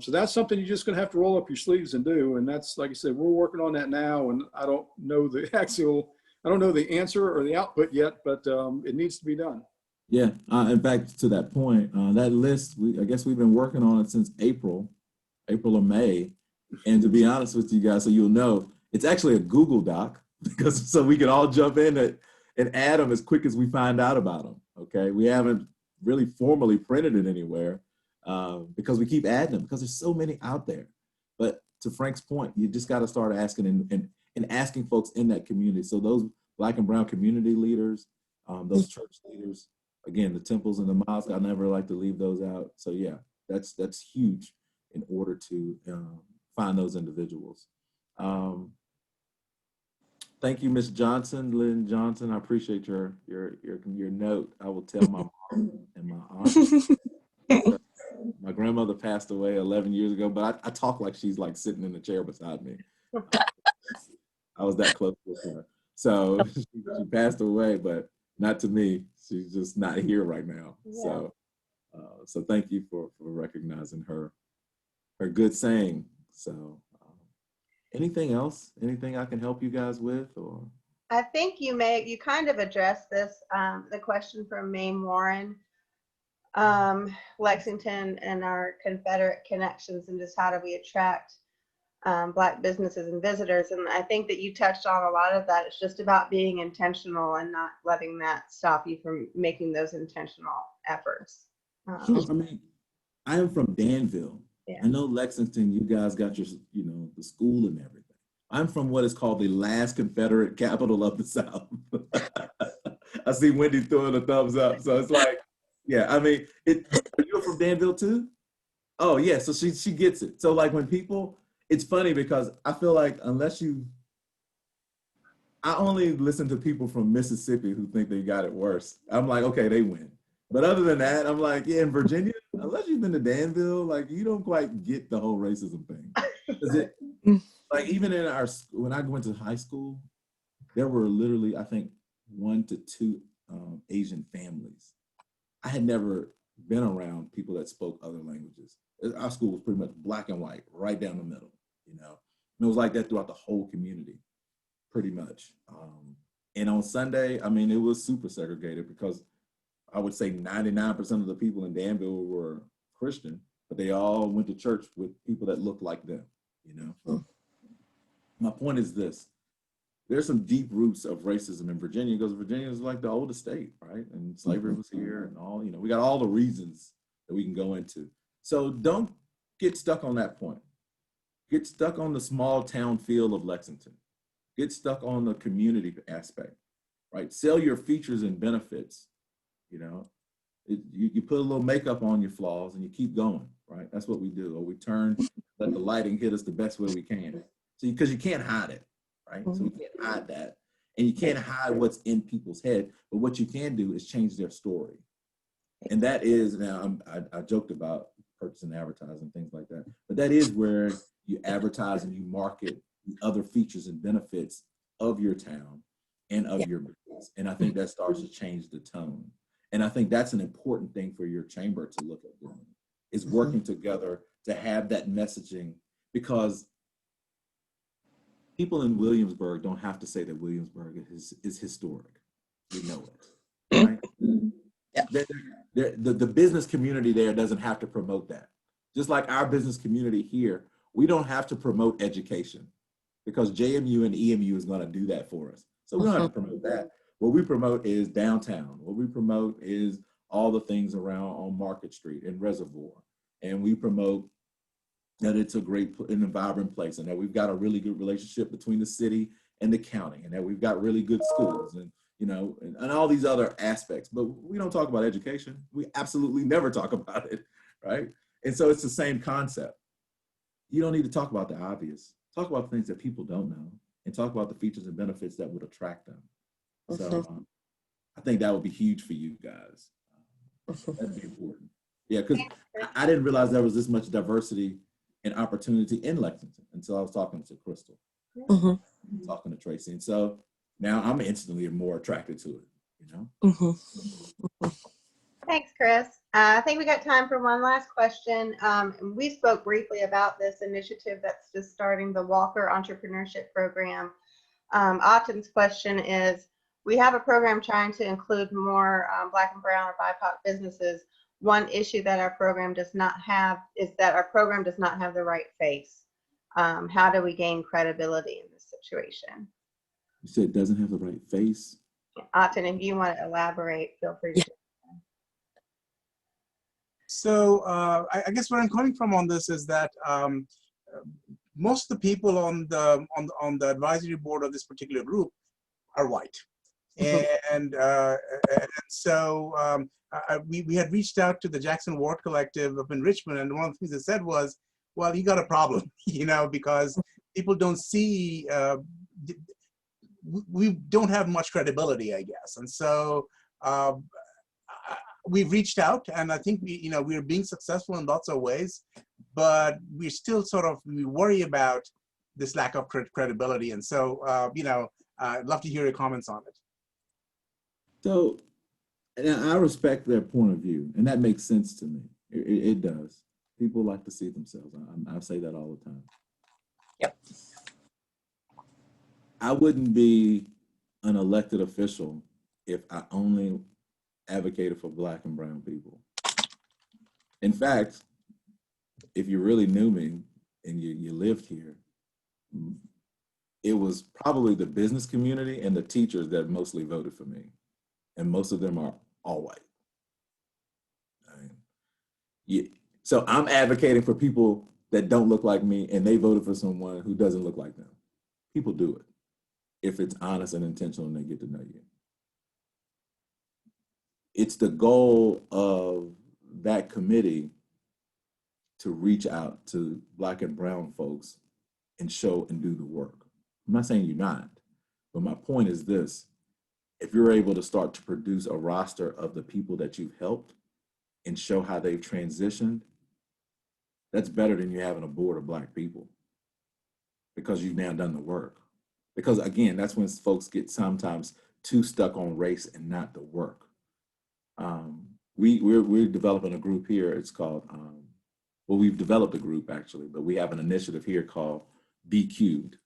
So that's something you're just going to have to roll up your sleeves and do. And that's, like I said, we're working on that now. And I don't know the answer or the output yet, but it needs to be done. Yeah, in fact, to that point, that list, I guess we've been working on it since April or May. And to be honest with you guys, so you'll know, it's actually a Google Doc, because so we can all jump in and add them as quick as we find out about them. Okay, we haven't really formally printed it anywhere because we keep adding them because there's so many out there. But to Frank's point, you just got to start asking and asking folks in that community. So those Black and brown community leaders, those church leaders, again, the temples and the mosques, I never like to leave those out. So yeah, that's huge in order to find those individuals. Thank you, Ms. Johnson, Lynn Johnson. I appreciate your note. I will tell my mom and my aunt. My grandmother passed away 11 years ago, but I talk like she's like sitting in the chair beside me. I was that close with her. So she passed away, but not to me. She's just not here right now. Yeah. So thank you for recognizing her good saying. So anything else? Anything I can help you guys with? Or I think you kind of addressed this, the question from Maine Warren, Lexington and our Confederate connections, and just how do we attract Black businesses and visitors. And I think that you touched on a lot of that. It's just about being intentional and not letting that stop you from making those intentional efforts. Sure. I mean, I am from Danville. Yeah. I know Lexington, you guys got your, the school and everything. I'm from what is called the last Confederate capital of the South. I see Wendy throwing a thumbs up. So it's like, yeah, I mean, are you from Danville too? Oh yeah, so she gets it. So like when people, it's funny because I feel like I only listen to people from Mississippi who think they got it worse. I'm like, okay, they win. But other than that, I'm like, yeah, in Virginia, unless you've been to Danville, like you don't quite get the whole racism thing. Like even in when I went to high school, there were literally, I think, 1 to 2 Asian families. I had never been around people that spoke other languages. Our school was pretty much black and white, right down the middle, And it was like that throughout the whole community, pretty much. And on Sunday, I mean, it was super segregated because I would say 99% of the people in Danville were Christian, but they all went to church with people that looked like them, My point is this. There's some deep roots of racism in Virginia because Virginia is like the oldest state, right? And slavery was here and all, we got all the reasons that we can go into. So don't get stuck on that point. Get stuck on the small town feel of Lexington. Get stuck on the community aspect, right? Sell your features and benefits, You put a little makeup on your flaws and you keep going, right? That's what we do. Or we let the lighting hit us the best way we can. So, because you can't hide it, right? So you can't hide that. And you can't hide what's in people's head, but what you can do is change their story. And that is, now I joked about purchasing advertising, things like that, but that is where you advertise and you market the other features and benefits of your town and of your business. And I think that starts to change the tone. And I think that's an important thing for your chamber to look at doing, is working together to have that messaging, because people in Williamsburg don't have to say that Williamsburg is historic. We know it, right? Yeah. The business community there doesn't have to promote that. Just like our business community here, we don't have to promote education because JMU and EMU is going to do that for us. So we don't have to promote that. What we promote is downtown. What we promote is all the things around on Market Street and Reservoir. And we promote that it's a great and a vibrant place, and that we've got a really good relationship between the city and the county, and that we've got really good schools, and and all these other aspects. But we don't talk about education. We absolutely never talk about it, right? And so it's the same concept. You don't need to talk about the obvious. Talk about things that people don't know, and talk about the features and benefits that would attract them. So I think that would be huge for you guys. That'd be important. Yeah, because I didn't realize there was this much diversity and opportunity in Lexington until I was talking to Crystal, talking to Tracy. And so now I'm instantly more attracted to it. Thanks, Chris. I think we got time for one last question. We spoke briefly about this initiative that's just starting, the Walker Entrepreneurship Program. Autumn's question is, we have a program trying to include more Black and Brown or BIPOC businesses. One issue that our program does not have is that our program does not have the right face. How do we gain credibility in this situation? You said it doesn't have the right face? Autumn, if you want to elaborate, feel free to. So I guess where I'm coming from on this is that most of the people on the advisory board of this particular group are white, and so we had reached out to the Jackson Ward Collective up in Richmond, and one of the things they said was, "Well, you got a problem, because people don't see." We don't have much credibility, I guess, and so we've reached out, and I think we're being successful in lots of ways, but we're still we worry about this lack of credibility, and so I'd love to hear your comments on it. So, and I respect their point of view, and that makes sense to me. It does. People like to see themselves. I say that all the time. Yep. I wouldn't be an elected official if I only advocated for Black and Brown people. In fact, if you really knew me and you lived here, it was probably the business community and the teachers that mostly voted for me. And most of them are all white. So I'm advocating for people that don't look like me, and they voted for someone who doesn't look like them. People do it if it's honest and intentional and they get to know you. It's the goal of that committee to reach out to Black and Brown folks and show and do the work. I'm not saying you're not, but my point is this: if you're able to start to produce a roster of the people that you've helped and show how they've transitioned, that's better than you having a board of Black people, because you've now done the work. Because again, that's when folks get sometimes too stuck on race and not the work. We're developing a group here. It's called, well, we've developed a group actually, but we have an initiative here called Be Cubed.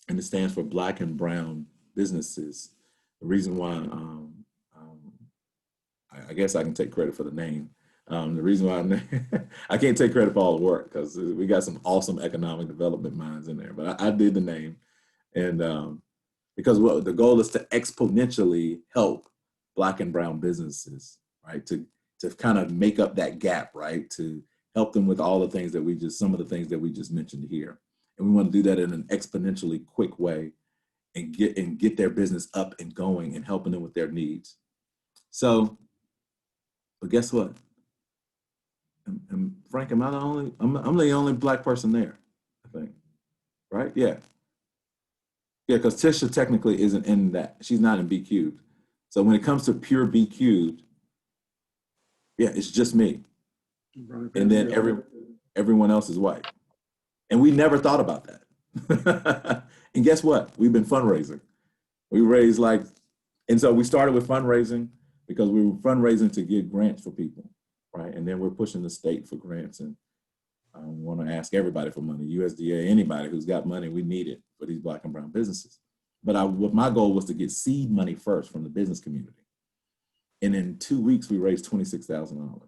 And it stands for Black and Brown Businesses. The reason why, I guess I can take credit for the name. The reason why I can't take credit for all the work, because we got some awesome economic development minds in there, but I did the name. And because the goal is to exponentially help Black and Brown businesses, right? To kind of make up that gap, right? To help them with all the things that some of the things that we just mentioned here. And we want to do that in an exponentially quick way and get their business up and going and helping them with their needs. So, but guess what? And Frank, am I the only? I'm the only Black person there, I think, right? Yeah. Yeah, because Tisha technically isn't in that. She's not in B Cubed. So when it comes to pure B Cubed, yeah, it's just me. And then everyone else is white. And we never thought about that. And guess what? We've been fundraising. We raised and so we started with fundraising because we were fundraising to get grants for people, right? And then we're pushing the state for grants, and I want to ask everybody for money, USDA, anybody who's got money, we need it for these Black and Brown businesses. But what my goal was to get seed money first from the business community. And in 2 weeks, we raised $26,000.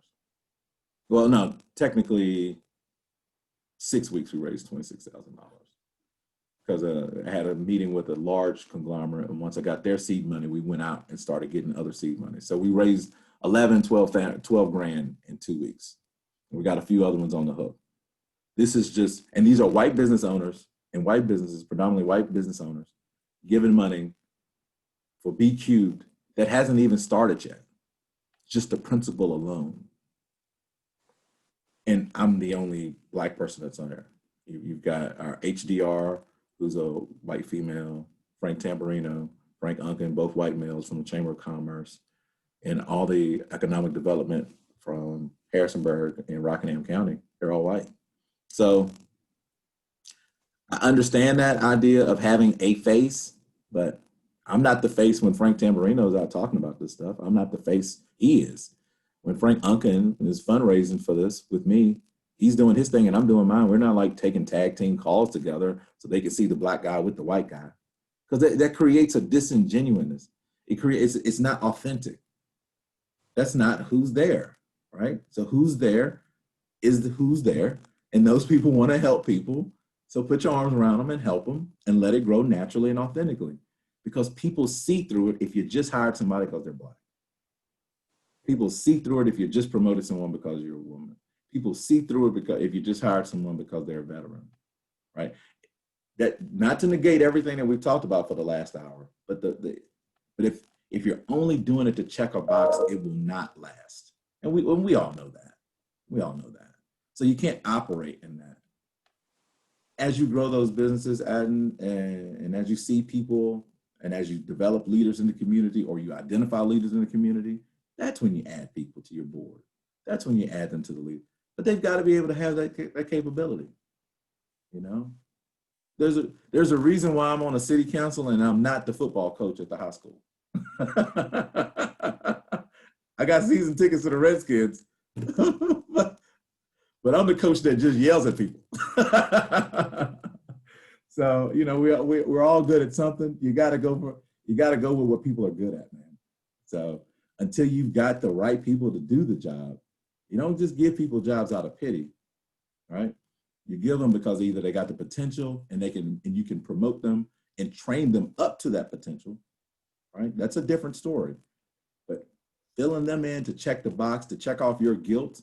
Well, no, technically 6 weeks, we raised $26,000. Because I had a meeting with a large conglomerate, and once I got their seed money, we went out and started getting other seed money. So we raised 12 grand in 2 weeks. We got a few other ones on the hook. This is just, and these are white business owners and white businesses, predominantly white business owners, giving money for B Cubed that hasn't even started yet. Just the principle alone. And I'm the only Black person that's on there. You've got our HDR, who's a white female, Frank Tamburino, Frank Unkin, both white males from the Chamber of Commerce, and all the economic development from Harrisonburg and Rockingham County, they're all white. So I understand that idea of having a face, but I'm not the face when Frank Tamburino's out talking about this stuff. I'm not the face. He is. When Frank Unkin is fundraising for this with me, he's doing his thing and I'm doing mine. We're not like taking tag team calls together so they can see the black guy with the white guy. Because that creates a disingenuousness. It's not authentic. That's not who's there, right? So who's there is who's there. And those people want to help people. So put your arms around them and help them and let it grow naturally and authentically. Because people see through it if you just hired somebody because they're black. People see through it if you just promoted someone because you're a woman. People see through it because if you just hired someone because they're a veteran, right? That, not to negate everything that we've talked about for the last hour, but if you're only doing it to check a box, it will not last. And we all know that. We all know that. So you can't operate in that. As you grow those businesses and as you see people and as you develop leaders in the community or you identify leaders in the community, that's when you add people to your board. That's when you add them to the lead. But they've got to be able to have that capability. You know, there's a reason why I'm on a city council and I'm not the football coach at the high school. I got season tickets to the Redskins, but I'm the coach that just yells at people. So, you know, we're all good at something. You got to go with what people are good at, man. So until you've got the right people to do the job, you don't just give people jobs out of pity, right? You give them because either they got the potential and you can promote them and train them up to that potential, right? That's a different story. But filling them in to check the box, to check off your guilt,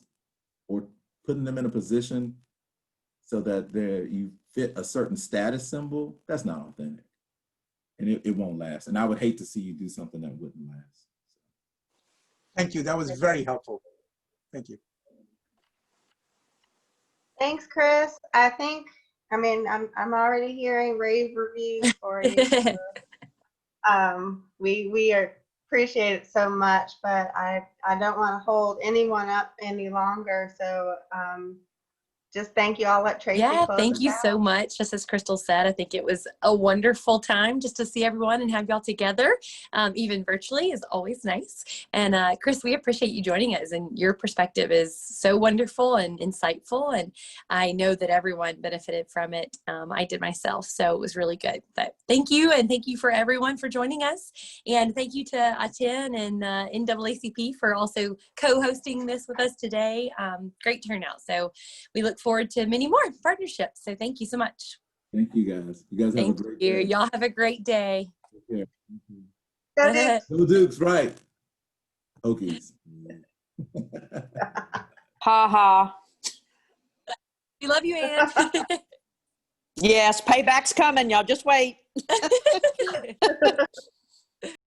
or putting them in a position so that you fit a certain status symbol, that's not authentic. And it won't last. And I would hate to see you do something that wouldn't last. Thank you. That was very helpful. Thank you. Thanks, Chris. I'm already hearing rave reviews for you. We appreciate it so much, but I don't want to hold anyone up any longer. So just thank you. I'll let Tracy close thank us you out. so much. Just as Crystal said, I think it was a wonderful time just to see everyone and have y'all together, even virtually is always nice. And Chris, we appreciate you joining us, and your perspective is so wonderful and insightful. And I know that everyone benefited from it. I did myself, so it was really good. But thank you, and thank you for everyone for joining us. And thank you to ATEN and NAACP for also co-hosting this with us today. Great turnout. So we look forward to many more partnerships. So thank you so much. Thank you guys. You guys have a great day. Y'all have a great day. Take care. Go Dukes. Go Dukes, right. Hokies. Ha ha. We love you, Ann. Yes, payback's coming. Y'all just wait.